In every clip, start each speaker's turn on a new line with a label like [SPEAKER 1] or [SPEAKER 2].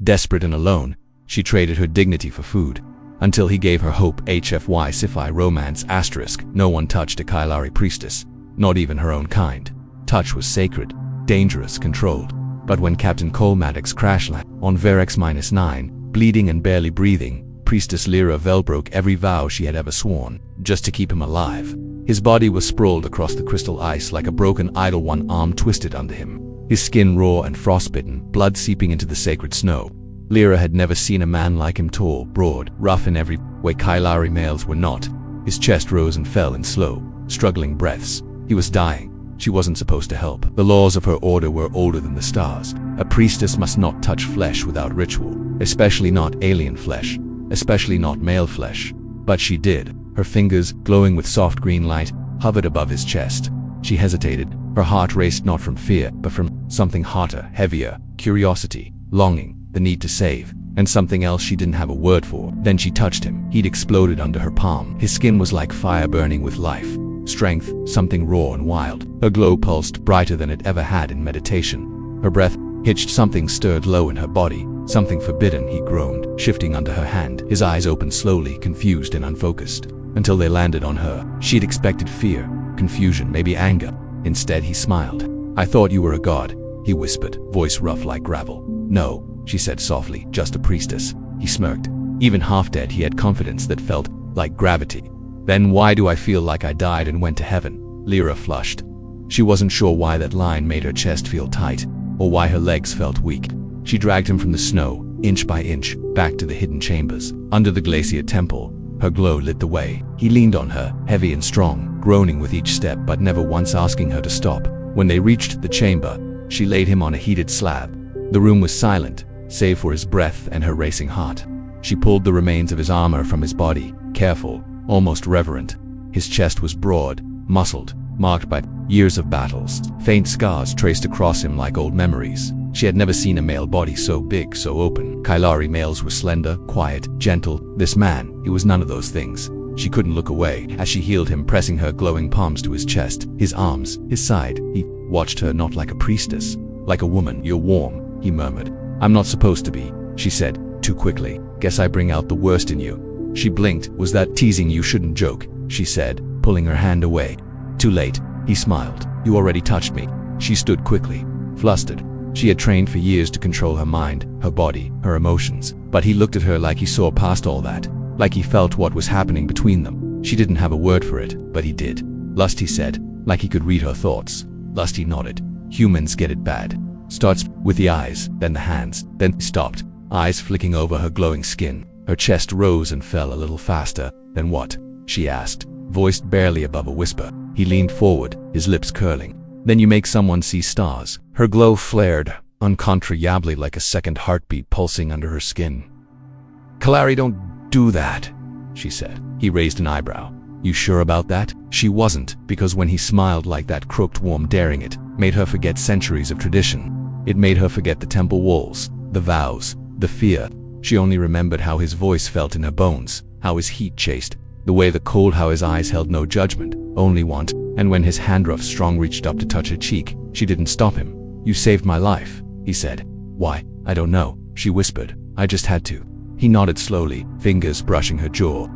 [SPEAKER 1] Desperate and alone, she traded her dignity for food. Until he gave her hope. HFY Sci-Fi Romance *. No one touched a Kailari priestess, not even her own kind. Touch was sacred, dangerous, controlled. But when Captain Cole Maddox crash landed on Verex-9, bleeding and barely breathing, Priestess Lyra Vel broke every vow she had ever sworn, just to keep him alive. His body was sprawled across the crystal ice like a broken idol, one arm twisted under him. His skin raw and frostbitten, blood seeping into the sacred snow. Lyra had never seen a man like him, tall, broad, rough in every way Kailari males were not. His chest rose and fell in slow, struggling breaths. He was dying. She wasn't supposed to help. The laws of her order were older than the stars. A priestess must not touch flesh without ritual, especially not alien flesh, especially not male flesh. But she did. Her fingers, glowing with soft green light, hovered above his chest. She hesitated. Her heart raced not from fear, but from something hotter, heavier, curiosity, longing, the need to save, and something else she didn't have a word for. Then she touched him. He'd exploded under her palm. His skin was like fire burning with life, strength, something raw and wild. Her glow pulsed brighter than it ever had in meditation. Her breath hitched. Something stirred low in her body, something forbidden. He groaned, shifting under her hand. His eyes opened slowly, confused and unfocused, until they landed on her. She'd expected fear, confusion, maybe anger. Instead, he smiled. "I thought you were a god," he whispered, voice rough like gravel. "No," she said softly, "just a priestess." He smirked. Even half dead, he had confidence that felt like gravity. "Then why do I feel like I died and went to heaven?" Lyra flushed. She wasn't sure why that line made her chest feel tight, or why her legs felt weak. She dragged him from the snow, inch by inch, back to the hidden chambers. Under the glacier temple, her glow lit the way. He leaned on her, heavy and strong, groaning with each step but never once asking her to stop. When they reached the chamber, she laid him on a heated slab. The room was silent, save for his breath and her racing heart. She pulled the remains of his armor from his body, careful, almost reverent. His chest was broad, muscled, marked by years of battles. Faint scars traced across him like old memories. She had never seen a male body so big, so open. Kailari males were slender, quiet, gentle. This man, he was none of those things. She couldn't look away as she healed him, pressing her glowing palms to his chest, his arms, his side. He watched her, not like a priestess, like a woman. "You're warm," he murmured. "I'm not supposed to be," she said, too quickly. "Guess I bring out the worst in you." She blinked. "Was that teasing? You shouldn't joke," she said, pulling her hand away. "Too late," he smiled. "You already touched me." She stood quickly, flustered. She had trained for years to control her mind, her body, her emotions. But he looked at her like he saw past all that, like he felt what was happening between them. She didn't have a word for it, but he did. "Lust," he said, like he could read her thoughts. "Lust," he nodded. "Humans get it bad. Starts with the eyes, then the hands, then stopped." Eyes flicking over her glowing skin. Her chest rose and fell a little faster. "Then what?" she asked, voiced barely above a whisper. He leaned forward, his lips curling. "Then you make someone see stars." Her glow flared, uncontrollably, like a second heartbeat pulsing under her skin. "Kailari don't do that," she said. He raised an eyebrow. "You sure about that?" She wasn't, because when he smiled like that, crooked, warm, daring, it made her forget centuries of tradition. It made her forget the temple walls, the vows, the fear. She only remembered how his voice felt in her bones, how his heat chased, the way the cold, how his eyes held no judgment, only want. And when his hand, rough, strong, reached up to touch her cheek, she didn't stop him. "You saved my life," he said. "Why? I don't know," she whispered. "I just had to." He nodded slowly, fingers brushing her jaw.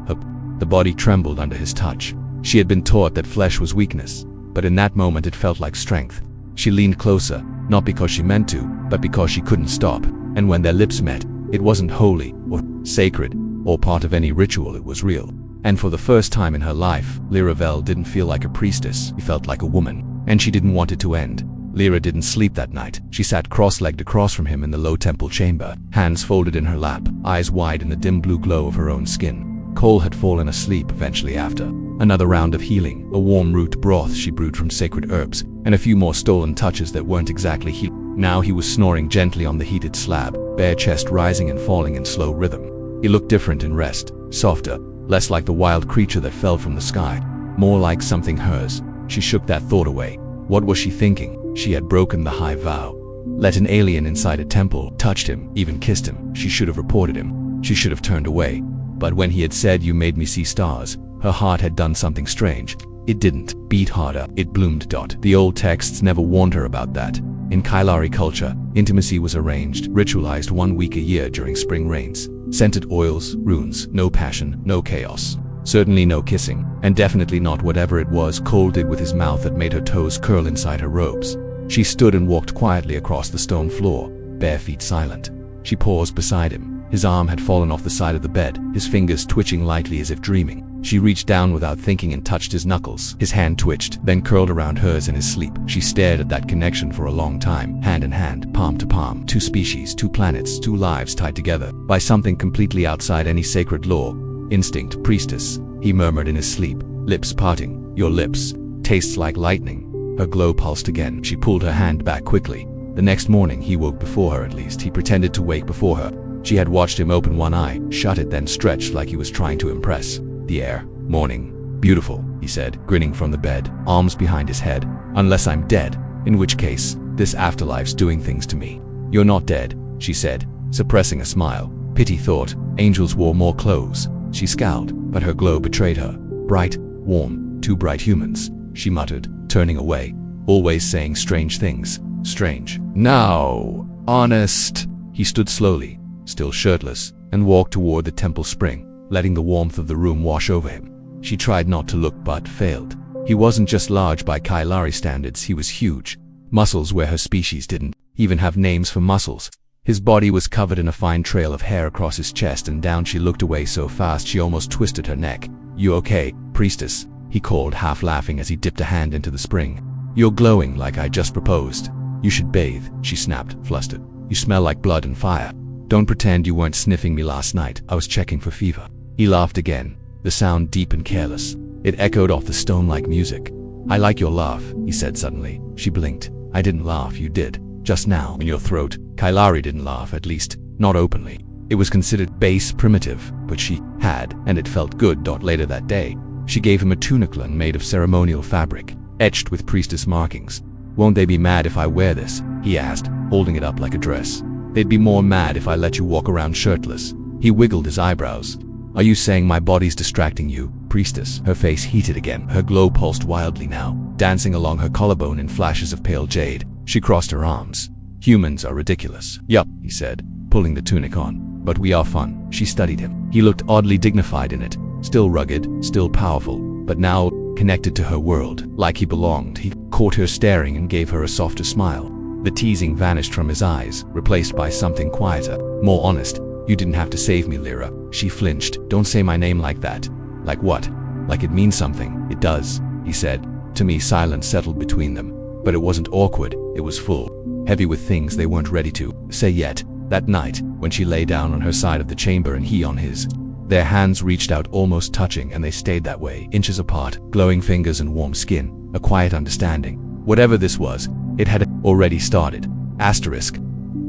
[SPEAKER 1] The body trembled under his touch. She had been taught that flesh was weakness, but in that moment it felt like strength. She leaned closer, not because she meant to, but because she couldn't stop. And when their lips met, it wasn't holy or sacred or part of any ritual, it was real. And for the first time in her life, Lyra Vel didn't feel like a priestess. She felt like a woman, and she didn't want it to end. Lyra didn't sleep that night. She sat cross-legged across from him in the low temple chamber, hands folded in her lap, eyes wide in the dim blue glow of her own skin. Cole had fallen asleep eventually after another round of healing, a warm root broth she brewed from sacred herbs, and a few more stolen touches that weren't exactly healing. Now he was snoring gently on the heated slab, bare chest rising and falling in slow rhythm. He looked different in rest, softer, less like the wild creature that fell from the sky, more like something hers. She shook that thought away. What was she thinking? She had broken the high vow. Let an alien inside a temple touched him, even kissed him. She should have reported him. She should have turned away. But when he had said, "You made me see stars," her heart had done something strange. It didn't beat harder, it bloomed. The old texts never warned her about that. In Kailari culture, intimacy was arranged, ritualized 1 week a year during spring rains. Scented oils, runes, no passion, no chaos. Certainly no kissing, and definitely not whatever it was Cole did with his mouth that made her toes curl inside her robes. She stood and walked quietly across the stone floor, bare feet silent. She paused beside him. His arm had fallen off the side of the bed, his fingers twitching lightly as if dreaming. She reached down without thinking and touched his knuckles. His hand twitched, then curled around hers in his sleep. She stared at that connection for a long time, hand in hand, palm to palm. 2 species, 2 planets, 2 lives tied together by something completely outside any sacred law. Instinct, priestess, he murmured in his sleep, lips parting. Your lips, tastes like lightning. Her glow pulsed again. She pulled her hand back quickly. The next morning, he woke before her at least. He pretended to wake before her. She had watched him open one eye, shut it, then stretched like he was trying to impress. The air. Morning. Beautiful, he said, grinning from the bed, arms behind his head. Unless I'm dead, in which case, this afterlife's doing things to me. You're not dead, she said, suppressing a smile. Pity thought, angels wore more clothes. She scowled, but her glow betrayed her. Bright, warm, 2 bright humans, she muttered, turning away, always saying strange things. Strange. Now, honest. He stood slowly, still shirtless, and walked toward the temple spring, letting the warmth of the room wash over him. She tried not to look but failed. He wasn't just large by Kailari standards, he was huge. Muscles where her species didn't even have names for muscles. His body was covered in a fine trail of hair across his chest and down. She looked away so fast she almost twisted her neck. You okay, priestess? He called, half laughing as he dipped a hand into the spring. You're glowing like I just proposed. You should bathe, she snapped, flustered. You smell like blood and fire. Don't pretend you weren't sniffing me last night. I was checking for fever. He laughed again, the sound deep and careless. It echoed off the stone like music. I like your laugh, he said suddenly. She blinked. I didn't laugh, you did. Just now, in your throat. Kailari didn't laugh, at least, not openly. It was considered base, primitive, but she had, and it felt good. Later that day, she gave him a tuniclan made of ceremonial fabric, etched with priestess markings. Won't they be mad if I wear this? He asked, holding it up like a dress. They'd be more mad if I let you walk around shirtless. He wiggled his eyebrows. Are you saying my body's distracting you, priestess? Her face heated again. Her glow pulsed wildly now, dancing along her collarbone in flashes of pale jade. She crossed her arms. Humans are ridiculous. Yup, he said, pulling the tunic on. But we are fun. She studied him. He looked oddly dignified in it. Still rugged, still powerful, but now connected to her world, like he belonged. He caught her staring and gave her a softer smile. The teasing vanished from his eyes, replaced by something quieter, more honest. You didn't have to save me, Lyra. She flinched. Don't say my name like that. Like what? Like it means something. It does, he said. To me, silence settled between them. But it wasn't awkward, it was full, heavy with things they weren't ready to say yet. That night, when she lay down on her side of the chamber and he on his, their hands reached out, almost touching, and they stayed that way, inches apart, glowing fingers and warm skin, a quiet understanding. Whatever this was, it had already started. Asterisk.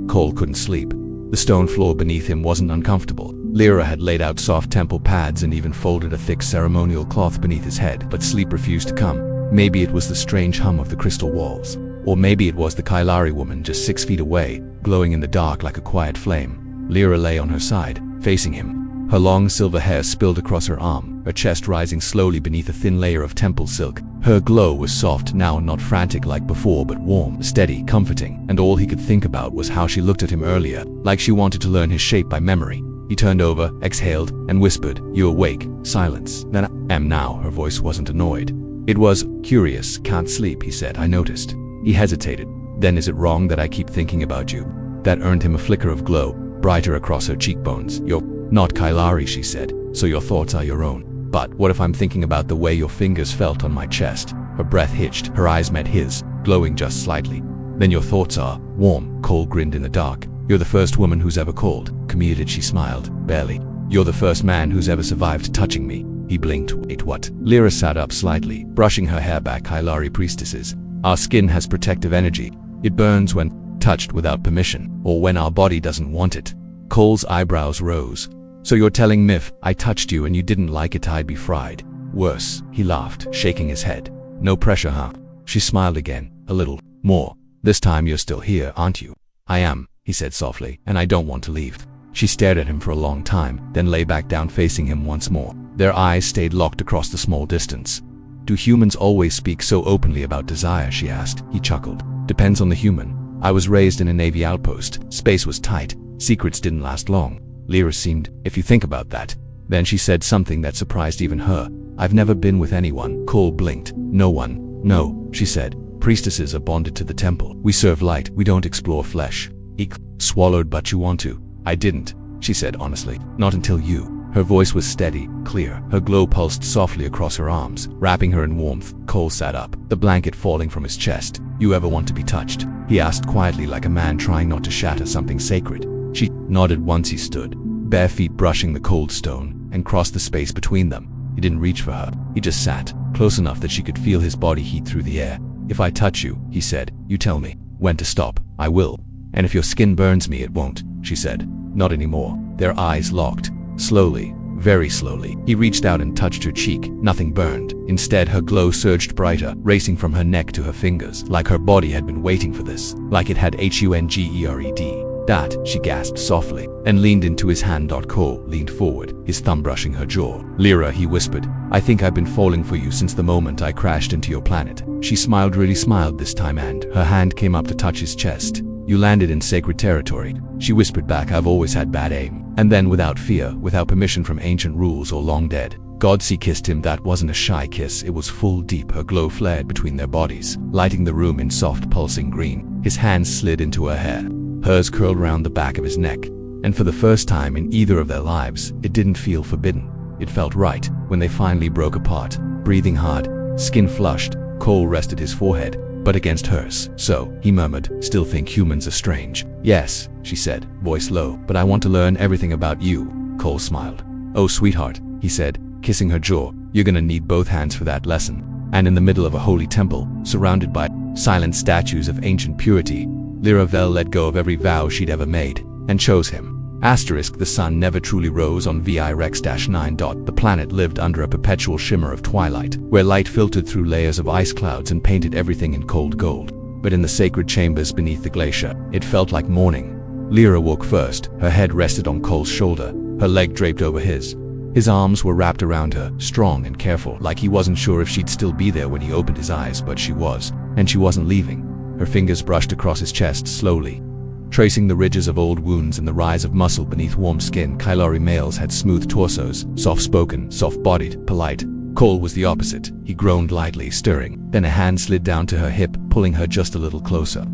[SPEAKER 1] Cole couldn't sleep. The stone floor beneath him wasn't uncomfortable. Lyra had laid out soft temple pads and even folded a thick ceremonial cloth beneath his head, but sleep refused to come. Maybe it was the strange hum of the crystal walls. Or maybe it was the Kailari woman just 6 feet away, glowing in the dark like a quiet flame. Lyra lay on her side, facing him. Her long silver hair spilled across her arm, her chest rising slowly beneath a thin layer of temple silk. Her glow was soft now, not frantic like before, but warm, steady, comforting, and all he could think about was how she looked at him earlier, like she wanted to learn his shape by memory. He turned over, exhaled, and whispered, "You awake?" Silence. "Then I am now." Her voice wasn't annoyed. It was curious. "Can't sleep," he said. "I noticed." He hesitated. "Then is it wrong that I keep thinking about you?" That earned him a flicker of glow, brighter across her cheekbones. "You're not Kailari," she said, "so your thoughts are your own. But what if I'm thinking about the way your fingers felt on my chest?" Her breath hitched. Her eyes met his, glowing just slightly. "Then your thoughts are warm." Cole grinned in the dark. "You're the first woman who's ever called." Commuted, she smiled. "Barely." "You're the first man who's ever survived touching me." He blinked. "Wait, what?" Lyra sat up slightly, brushing her hair back. "Kailari priestesses. Our skin has protective energy. It burns when touched without permission, or when our body doesn't want it." Cole's eyebrows rose. "So you're telling Miff I touched you and you didn't like it? I'd be fried." "Worse," he laughed, shaking his head. "No pressure, huh?" She smiled again, a little more. "This time you're still here, aren't you?" "I am," he said softly, "and I don't want to leave." She stared at him for a long time, then lay back down facing him once more. Their eyes stayed locked across the small distance. Do humans always speak so openly about desire, she asked. He chuckled. Depends on the human. I was raised in a Navy outpost. Space was tight. Secrets didn't last long. Lyra seemed, if you think about that. Then she said something that surprised even her. I've never been with anyone. Cole blinked. No one. No, she said. Priestesses are bonded to the temple. We serve light. We don't explore flesh. He swallowed. But you want to. I didn't, she said honestly. Not until you. Her voice was steady, clear. Her glow pulsed softly across her arms, wrapping her in warmth. Cole sat up, the blanket falling from his chest. You ever want to be touched? He asked quietly, like a man trying not to shatter something sacred. She nodded once. He stood, bare feet brushing the cold stone, and crossed the space between them. He didn't reach for her. He just sat, close enough that she could feel his body heat through the air. If I touch you, he said, you tell me when to stop. I will. And if your skin burns me, it won't, she said. Not anymore. Their eyes locked. Slowly, very slowly, he reached out and touched her cheek. Nothing burned. Instead, her glow surged brighter, racing from her neck to her fingers, like her body had been waiting for this, like it had HUNGERED. That, she gasped softly, and leaned into his hand. Cole leaned forward, his thumb brushing her jaw. Lyra, he whispered, I think I've been falling for you since the moment I crashed into your planet. She smiled, really smiled this time, and her hand came up to touch his chest. You landed in sacred territory, she whispered back. I've always had bad aim. And then, without fear, without permission from ancient rules or long dead, Godsey kissed him. That wasn't a shy kiss, it was full, deep. Her glow flared between their bodies, lighting the room in soft, pulsing green. His hands slid into her hair. Hers curled round the back of his neck. And for the first time in either of their lives, it didn't feel forbidden. It felt right. When they finally broke apart, breathing hard, skin flushed, Cole rested his forehead, but against hers. So, he murmured, still think humans are strange? Yes, she said, voice low, but I want to learn everything about you. Cole smiled. Oh, sweetheart, he said, kissing her jaw, you're gonna need both hands for that lesson. And in the middle of a holy temple, surrounded by silent statues of ancient purity, Lyra Vell let go of every vow she'd ever made, and chose him. The sun never truly rose on VI Rex-9. The planet lived under a perpetual shimmer of twilight, where light filtered through layers of ice clouds and painted everything in cold gold. But in the sacred chambers beneath the glacier, it felt like morning. Lyra woke first, her head rested on Cole's shoulder, her leg draped over his. His arms were wrapped around her, strong and careful, like he wasn't sure if she'd still be there when he opened his eyes, but she was, and she wasn't leaving. Her fingers brushed across his chest slowly, tracing the ridges of old wounds and the rise of muscle beneath warm skin. Kylari males had smooth torsos, soft-spoken, soft-bodied, polite. Cole was the opposite. He groaned lightly, stirring. Then a hand slid down to her hip, pulling her just a little closer.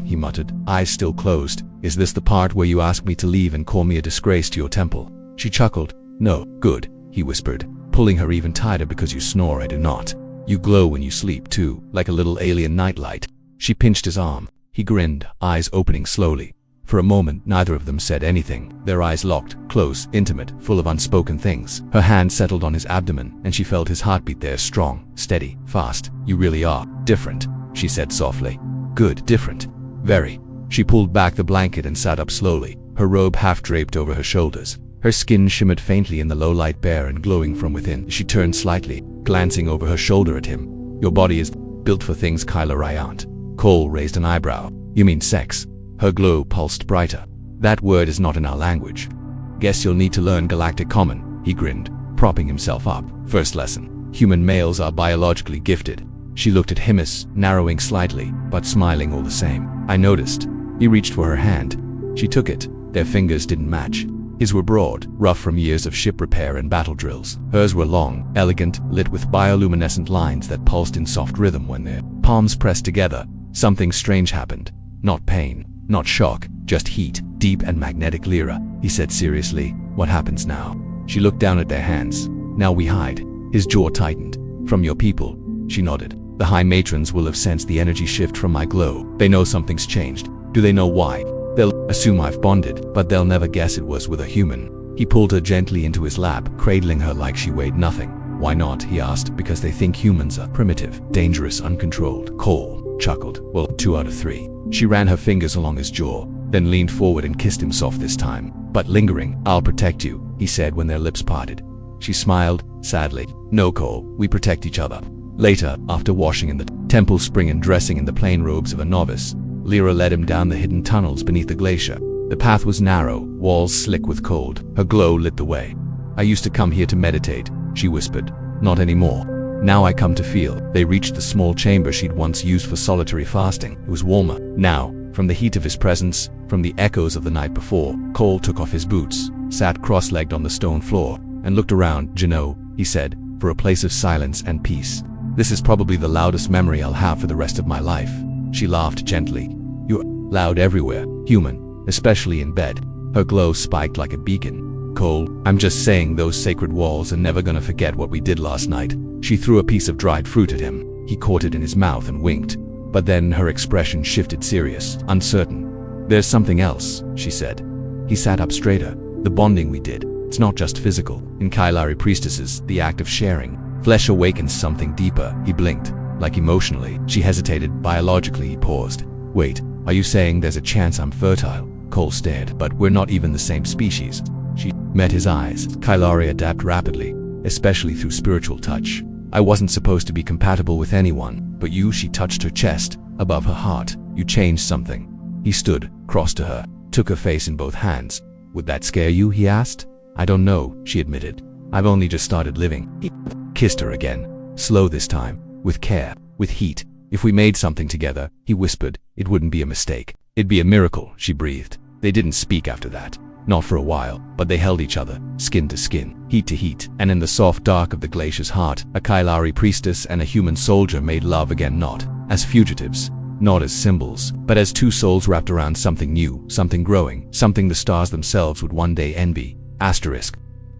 [SPEAKER 1] He muttered, eyes still closed. Is this the part where you ask me to leave and call me a disgrace to your temple? She chuckled. No, good, he whispered, pulling her even tighter. Because you snore, I do not. You glow when you sleep too, like a little alien nightlight. She pinched his arm. He grinned, eyes opening slowly. For a moment, neither of them said anything. Their eyes locked, close, intimate, full of unspoken things. Her hand settled on his abdomen, and she felt his heartbeat there, strong, steady, fast. You really are different, she said softly. Good, different. Very. She pulled back the blanket and sat up slowly, her robe half draped over her shoulders. Her skin shimmered faintly in the low light, bare and glowing from within. She turned slightly, glancing over her shoulder at him. Your body is built for things Kylari aren't. Cole raised an eyebrow. You mean sex? Her glow pulsed brighter. That word is not in our language. Guess you'll need to learn Galactic Common, he grinned, propping himself up. First lesson. Human males are biologically gifted. She looked at him, narrowing slightly, but smiling all the same. I noticed. He reached for her hand. She took it. Their fingers didn't match. His were broad, rough from years of ship repair and battle drills. Hers were long, elegant, lit with bioluminescent lines that pulsed in soft rhythm when their palms pressed together. Something strange happened. Not pain, not shock, just heat, deep and magnetic. Lyra, he said seriously, what happens now? She looked down at their hands. Now we hide. His jaw tightened. From your people, she nodded. The high matrons will have sensed the energy shift from my glow. They know something's changed. Do they know why? They'll assume I've bonded, but they'll never guess it was with a human. He pulled her gently into his lap, cradling her like she weighed nothing. Why not? He asked. Because they think humans are primitive, dangerous, uncontrolled. Cole chuckled. Well, 2 out of 3. She ran her fingers along his jaw, then leaned forward and kissed him soft this time, but lingering. I'll protect you, he said when their lips parted. She smiled, sadly. No, Cole, we protect each other. Later, after washing in the temple spring and dressing in the plain robes of a novice, Lyra led him down the hidden tunnels beneath the glacier. The path was narrow, walls slick with cold. Her glow lit the way. I used to come here to meditate, she whispered. Not anymore. Now I come to feel. They reached the small chamber she'd once used for solitary fasting. It was warmer. Now, from the heat of his presence, from the echoes of the night before, Cole took off his boots, sat cross-legged on the stone floor, and looked around. You know, he said, for a place of silence and peace. This is probably the loudest memory I'll have for the rest of my life. She laughed gently. You're loud everywhere, human, especially in bed. Her glow spiked like a beacon. Cole, I'm just saying those sacred walls are never gonna forget what we did last night. She threw a piece of dried fruit at him. He caught it in his mouth and winked. But then her expression shifted, serious, uncertain. There's something else, she said. He sat up straighter. The bonding we did, it's not just physical. In Kailari priestesses, the act of sharing flesh awakens something deeper. He blinked, like emotionally. She hesitated. Biologically, he paused. Wait, are you saying there's a chance I'm fertile? Cole stared. But we're not even the same species. She met his eyes. Kailari adapt rapidly, especially through spiritual touch. I wasn't supposed to be compatible with anyone, but you. She touched her chest, above her heart. You changed something. He stood, crossed to her, took her face in both hands. Would that scare you? He asked. I don't know, she admitted. I've only just started living. He kissed her again, slow this time, with care, with heat. If we made something together, he whispered, it wouldn't be a mistake. It'd be a miracle, she breathed. They didn't speak after that. Not for a while, but they held each other, skin to skin, heat to heat. And in the soft dark of the glacier's heart, a Kailari priestess and a human soldier made love again, not as fugitives, not as symbols, but as two souls wrapped around something new, something growing, something the stars themselves would one day envy. Asterisk.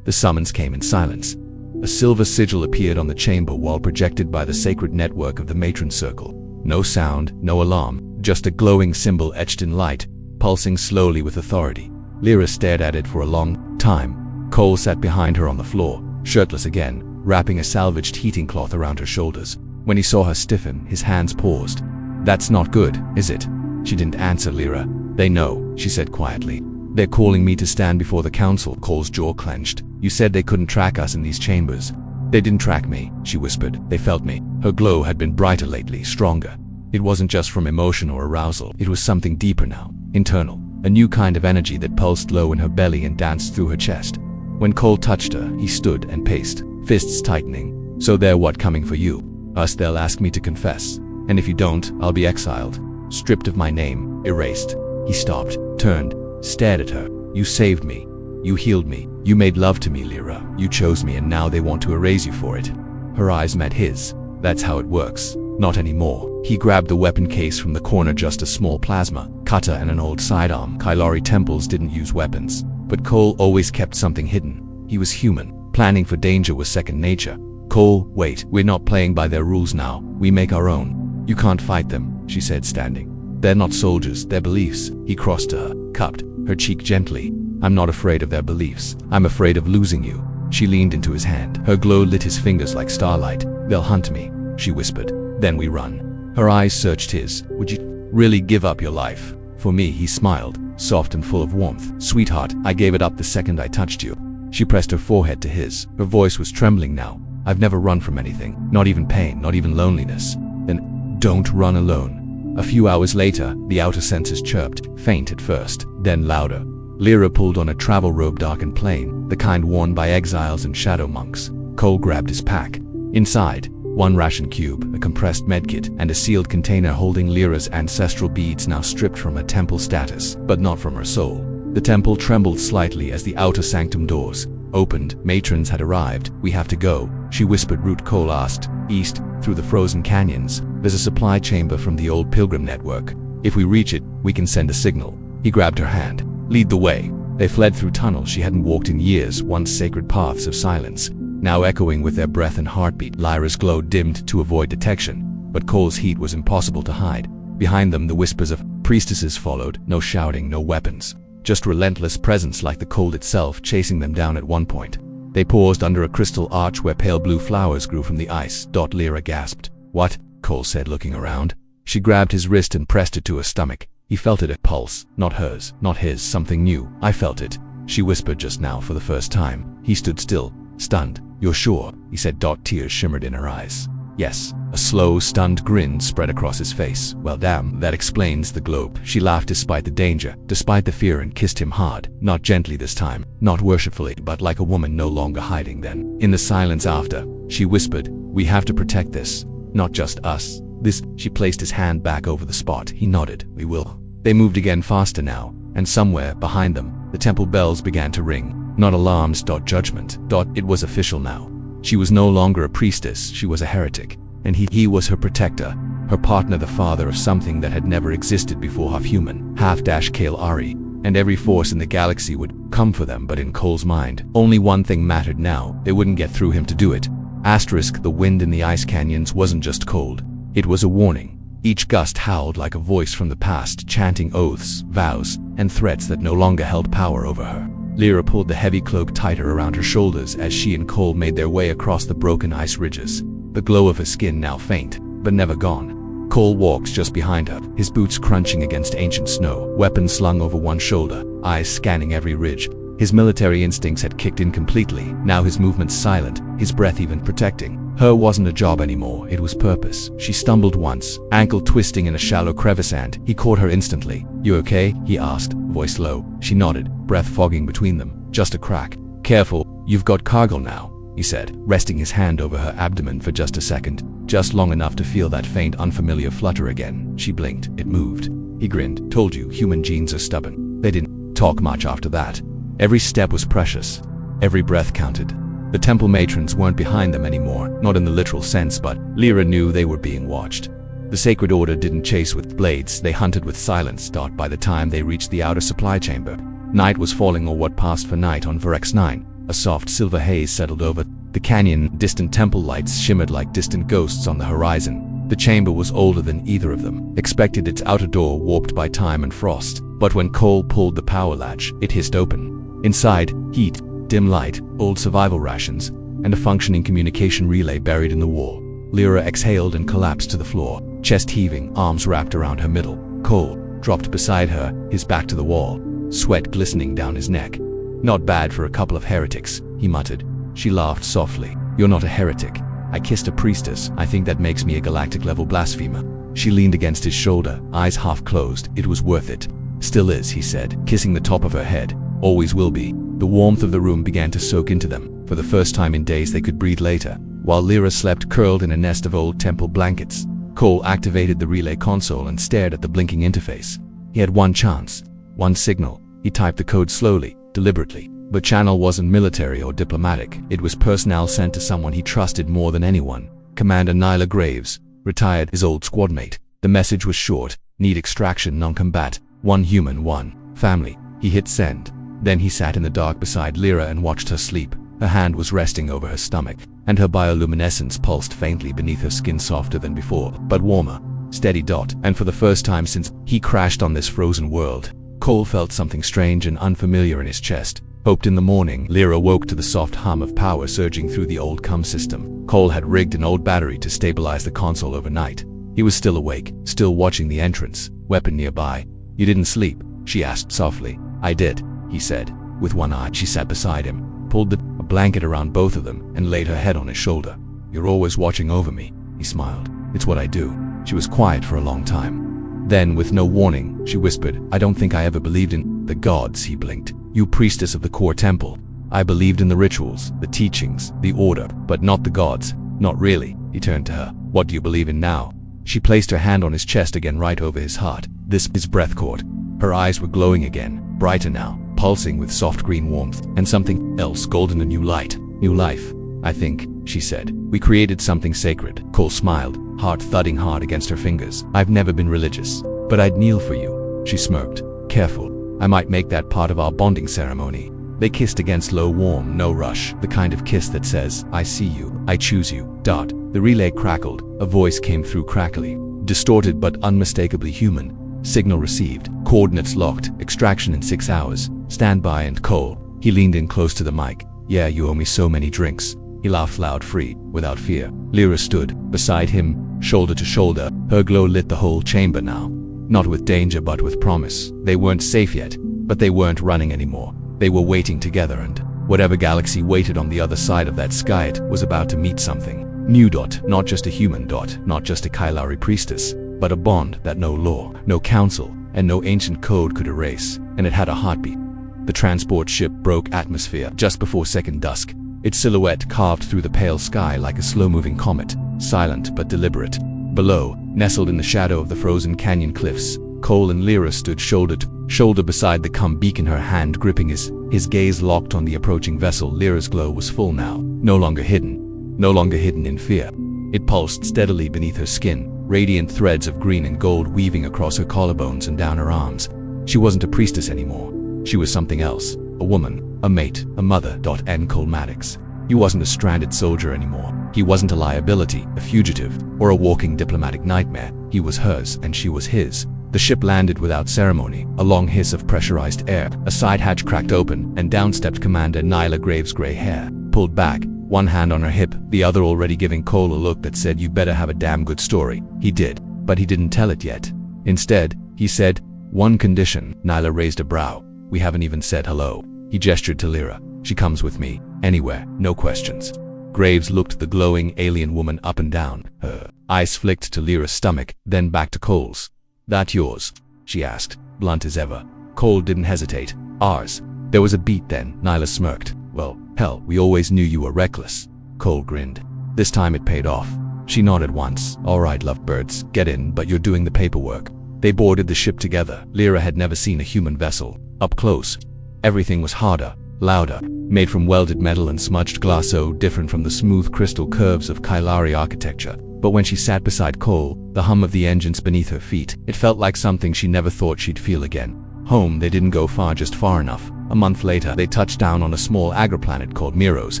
[SPEAKER 1] The summons came in silence. A silver sigil appeared on the chamber wall, projected by the sacred network of the matron circle. No sound, no alarm, just a glowing symbol etched in light, pulsing slowly with authority. Lyra stared at it for a long time. Cole sat behind her on the floor, shirtless again, wrapping a salvaged heating cloth around her shoulders. When he saw her stiffen, his hands paused. That's not good, is it? She didn't answer. Lyra. They know, she said quietly. They're calling me to stand before the council. Cole's jaw clenched. You said they couldn't track us in these chambers. They didn't track me, she whispered. They felt me. Her glow had been brighter lately, stronger. It wasn't just from emotion or arousal. It was something deeper now, internal. A new kind of energy that pulsed low in her belly and danced through her chest. When Cole touched her, he stood and paced, fists tightening. So they're what, coming for you? Us. They'll ask me to confess. And if you don't, I'll be exiled. Stripped of my name, erased. He stopped, turned, stared at her. You saved me. You healed me. You made love to me, Lyra. You chose me, and now they want to erase you for it. Her eyes met his. That's how it works. Not anymore. He grabbed the weapon case from the corner, just a small plasma cutter and an old sidearm. Kailari temples didn't use weapons, but Cole always kept something hidden. He was human. Planning for danger was second nature. Cole, wait, we're not playing by their rules now. We make our own. You can't fight them, she said, standing. They're not soldiers, they're beliefs. He crossed to her, cupped her cheek gently. I'm not afraid of their beliefs. I'm afraid of losing you. She leaned into his hand. Her glow lit his fingers like starlight. They'll hunt me, she whispered. Then we run. Her eyes searched his. Would you really give up your life for me? He smiled, soft and full of warmth. Sweetheart, I gave it up the second I touched you. She pressed her forehead to his. Her voice was trembling now. I've never run from anything, not even pain, not even loneliness. Then don't run alone. A few hours later, the outer senses chirped, faint at first, then louder. Lyra pulled on a travel robe, dark and plain, the kind worn by exiles and shadow monks. Cole grabbed his pack. Inside, one ration cube, a compressed medkit, and a sealed container holding Lyra's ancestral beads, now stripped from her temple status, but not from her soul. The temple trembled slightly as the outer sanctum doors opened. Matrons had arrived. We have to go, she whispered. Route? Cole asked. East, through the frozen canyons. There's a supply chamber from the old pilgrim network. If we reach it, we can send a signal. He grabbed her hand. Lead the way. They fled through tunnels she hadn't walked in years, once sacred paths of silence, now echoing with their breath and heartbeat. Lyra's glow dimmed to avoid detection, but Cole's heat was impossible to hide. Behind them, the whispers of priestesses followed. No shouting, no weapons. Just relentless presence, like the cold itself, chasing them down. At one point, they paused under a crystal arch where pale blue flowers grew from the ice. Lyra gasped. What? Cole said, looking around. She grabbed his wrist and pressed it to her stomach. He felt it, a pulse, not hers, not his, something new. I felt it, she whispered just now for the first time. He stood still, stunned. You're sure? He said. Tears shimmered in her eyes. Yes. A slow, stunned grin spread across his face. Well, damn, that explains the globe. She laughed despite the danger, despite the fear, and kissed him hard. Not gently this time, not worshipfully, but like a woman no longer hiding. Then, in the silence after, she whispered, We have to protect this. Not just us. This. She placed his hand back over the spot. He nodded. We will. They moved again faster now, and somewhere behind them, the temple bells began to ring. Not alarms. Judgment. It was official now. She was no longer a priestess, she was a heretic. And he was her protector, her partner, the father of something that had never existed before, half-human, half-Kale Ari. And every force in the galaxy would come for them, but in Cole's mind, only one thing mattered now. They wouldn't get through him to do it. Asterisk, the wind in the ice canyons wasn't just cold. It was a warning. Each gust howled like a voice from the past, chanting oaths, vows, and threats that no longer held power over her. Lyra pulled the heavy cloak tighter around her shoulders as she and Cole made their way across the broken ice ridges. The glow of her skin now faint, but never gone. Cole walked just behind her, his boots crunching against ancient snow, weapon slung over one shoulder, eyes scanning every ridge. His military instincts had kicked in completely, now his movements silent, his breath even protecting. Her wasn't a job anymore, it was purpose. She stumbled once, ankle twisting in a shallow crevice, and he caught her instantly. You okay? He asked, voice low. She nodded, breath fogging between them. Just a crack. Careful, you've got cargo now, he said, resting his hand over her abdomen for just a second, just long enough to feel that faint, unfamiliar flutter again. She blinked, it moved. He grinned. Told you, human genes are stubborn. They didn't talk much after that. Every step was precious. Every breath counted. The temple matrons weren't behind them anymore, not in the literal sense, but Lyra knew they were being watched. The sacred order didn't chase with blades, they hunted with silence. By the time they reached the outer supply chamber, night was falling, or what passed for night on Varex 9. A soft silver haze settled over the canyon, distant temple lights shimmered like distant ghosts on the horizon. The chamber was older than either of them, expected its outer door warped by time and frost. But when Cole pulled the power latch, it hissed open. Inside, heat, dim light, old survival rations, and a functioning communication relay buried in the wall. Lyra exhaled and collapsed to the floor, chest heaving, arms wrapped around her middle. Cole dropped beside her, his back to the wall, sweat glistening down his neck. Not bad for a couple of heretics, he muttered. She laughed softly. You're not a heretic. I kissed a priestess. I think that makes me a galactic-level blasphemer. She leaned against his shoulder, eyes half closed. It was worth it. Still is, he said, kissing the top of her head. Always will be. The warmth of the room began to soak into them. For the first time in days they could breathe later. While Lyra slept curled in a nest of old temple blankets, Cole activated the relay console and stared at the blinking interface. He had one chance, one signal. He typed the code slowly, deliberately. The channel wasn't military or diplomatic. It was personnel sent to someone he trusted more than anyone. Commander Nyla Graves, retired, his old squad mate. The message was short. Need extraction, non-combat. One human, one family. He hit send. Then he sat in the dark beside Lyra and watched her sleep. Her hand was resting over her stomach, and her bioluminescence pulsed faintly beneath her skin, softer than before, but warmer. Steady. And for the first time since he crashed on this frozen world, Cole felt something strange and unfamiliar in his chest. Hoped in the morning. Lyra woke to the soft hum of power surging through the old CUM system. Cole had rigged an old battery to stabilize the console overnight. He was still awake, still watching the entrance, weapon nearby. You didn't sleep? She asked softly. I did, he said. With one eye, she sat beside him, pulled a blanket around both of them, and laid her head on his shoulder. You're always watching over me, he smiled. It's what I do. She was quiet for a long time. Then, with no warning, she whispered, I don't think I ever believed in the gods. He blinked. You priestess of the core temple. I believed in the rituals, the teachings, the order, but not the gods. Not really. He turned to her. What do you believe in now? She placed her hand on his chest again, right over his heart. His breath caught. Her eyes were glowing again, brighter now, pulsing with soft green warmth, and something else, golden, a new light, new life. I think, she said, we created something sacred. Cole smiled, heart thudding hard against her fingers. I've never been religious, but I'd kneel for you. She smirked. Careful. I might make that part of our bonding ceremony. They kissed against low, warm, no rush, the kind of kiss that says, I see you, I choose you. The relay crackled. A voice came through crackly, distorted but unmistakably human. Signal received. Coordinates locked. Extraction in 6 hours. Stand by. And Cole. He leaned in close to the mic. Yeah, you owe me so many drinks. He laughed loud, free, without fear. Lyra stood beside him, shoulder to shoulder. Her glow lit the whole chamber now. Not with danger, but with promise. They weren't safe yet, but they weren't running anymore. They were waiting together, and whatever galaxy waited on the other side of that sky, it was about to meet something new. Not just a human. Not just a Kailari priestess, but a bond that no law, no council, and no ancient code could erase. And it had a heartbeat. The transport ship broke atmosphere just before second dusk. its silhouette carved through the pale sky like a slow-moving comet, silent but deliberate. Below, nestled in the shadow of the frozen canyon cliffs, Cole and Lyra stood shoulder to shoulder beside the cum beak in her hand, gripping his gaze locked on the approaching vessel. Lyra's glow was full now, no longer hidden in fear. It pulsed steadily beneath her skin, radiant threads of green and gold weaving across her collarbones and down her arms. She wasn't a priestess anymore. She was something else, a woman, a mate, a mother. N. Cole Maddox. He wasn't a stranded soldier anymore. He wasn't a liability, a fugitive, or a walking diplomatic nightmare. He was hers, and she was his. The ship landed without ceremony, a long hiss of pressurized air, a side hatch cracked open, and down stepped Commander Nyla Graves' gray hair, pulled back, one hand on her hip, the other already giving Cole a look that said, "You better have a damn good story." He did, but he didn't tell it yet. Instead, he said, "One condition." Nyla raised a brow. "We haven't even said hello." He gestured to Lyra. "She comes with me, anywhere, no questions." Graves looked the glowing alien woman up and down. Her eyes flicked to Lyra's stomach, then back to Cole's. "That yours?" she asked, blunt as ever. Cole didn't hesitate. "Ours." There was a beat then. Nyla smirked. "Well, hell, we always knew you were reckless." Cole grinned. This time it paid off. She nodded once. "All right, lovebirds, get in, but you're doing the paperwork." They boarded the ship together. Lyra had never seen a human vessel. Up close, everything was harder, louder, made from welded metal and smudged glass, so different from the smooth crystal curves of Kailari architecture. But when she sat beside Cole, the hum of the engines beneath her feet, it felt like something she never thought she'd feel again. Home. They didn't go far, just far enough. A month later, they touched down on a small agroplanet called Miros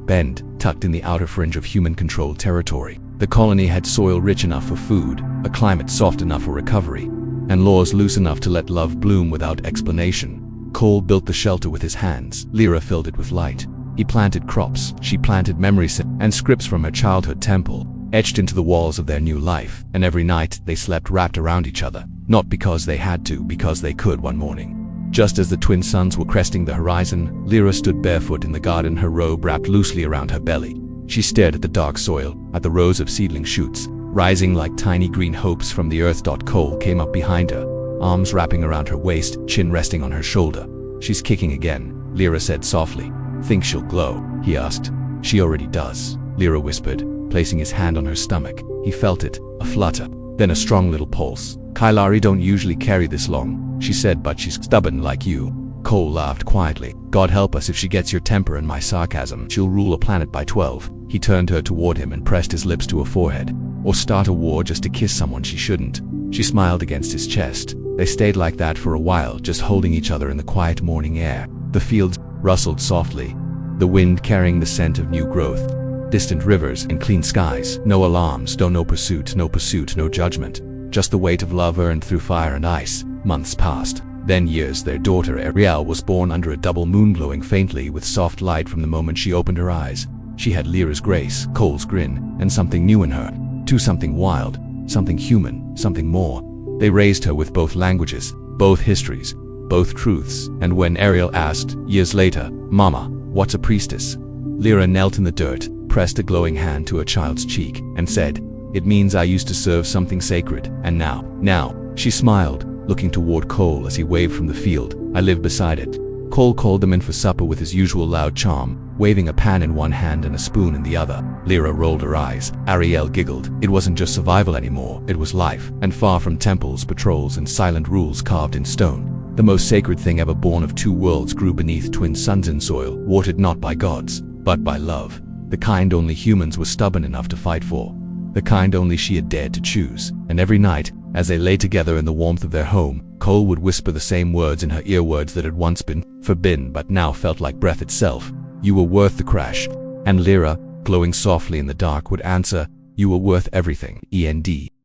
[SPEAKER 1] Bend, tucked in the outer fringe of human-controlled territory. The colony had soil rich enough for food, a climate soft enough for recovery, and laws loose enough to let love bloom without explanation. Cole built the shelter with his hands. Lyra filled it with light. He planted crops. She planted memories and scripts from her childhood temple, etched into the walls of their new life. And every night, they slept wrapped around each other. Not because they had to, because they could. One morning, just as the twin suns were cresting the horizon, Lyra stood barefoot in the garden, her robe wrapped loosely around her belly. She stared at the dark soil, at the rows of seedling shoots, rising like tiny green hopes from the earth. Cole came up behind her, arms wrapping around her waist, chin resting on her shoulder. "She's kicking again," Lyra said softly. "Think she'll glow?" he asked. "She already does," Lyra whispered, placing his hand on her stomach. He felt it, a flutter, then a strong little pulse. "Kailari don't usually carry this long," she said, "but she's stubborn like you." Cole laughed quietly. "God help us if she gets your temper and my sarcasm. She'll rule a planet by 12. He turned her toward him and pressed his lips to her forehead. "Or start a war just to kiss someone she shouldn't." She smiled against his chest. They stayed like that for a while, just holding each other in the quiet morning air. The fields rustled softly, the wind carrying the scent of new growth. Distant rivers and clean skies. No alarms, no pursuit, no judgment. Just the weight of love earned through fire and ice. Months passed, then years. Their daughter Ariel was born under a double moon, glowing faintly with soft light from the moment she opened her eyes. She had Lyra's grace, Cole's grin, and something new in her. Too, something wild, something human, something more. They raised her with both languages, both histories, both truths. And when Ariel asked, years later, "Mama, what's a priestess?" Lyra knelt in the dirt, pressed a glowing hand to her child's cheek, and said, "It means I used to serve something sacred, and now." She smiled, looking toward Cole as he waved from the field. "I live beside it." Cole called them in for supper with his usual loud charm, waving a pan in one hand and a spoon in the other. Lyra rolled her eyes. Ariel giggled. It wasn't just survival anymore, it was life, and far from temples, patrols, and silent rules carved in stone. The most sacred thing ever born of two worlds grew beneath twin suns in soil, watered not by gods, but by love. The kind only humans were stubborn enough to fight for. The kind only she had dared to choose. And every night, as they lay together in the warmth of their home, Cole would whisper the same words in her ear, words that had once been forbidden but now felt like breath itself. "You were worth the crash." And Lyra, glowing softly in the dark, would answer, "You were worth everything." END.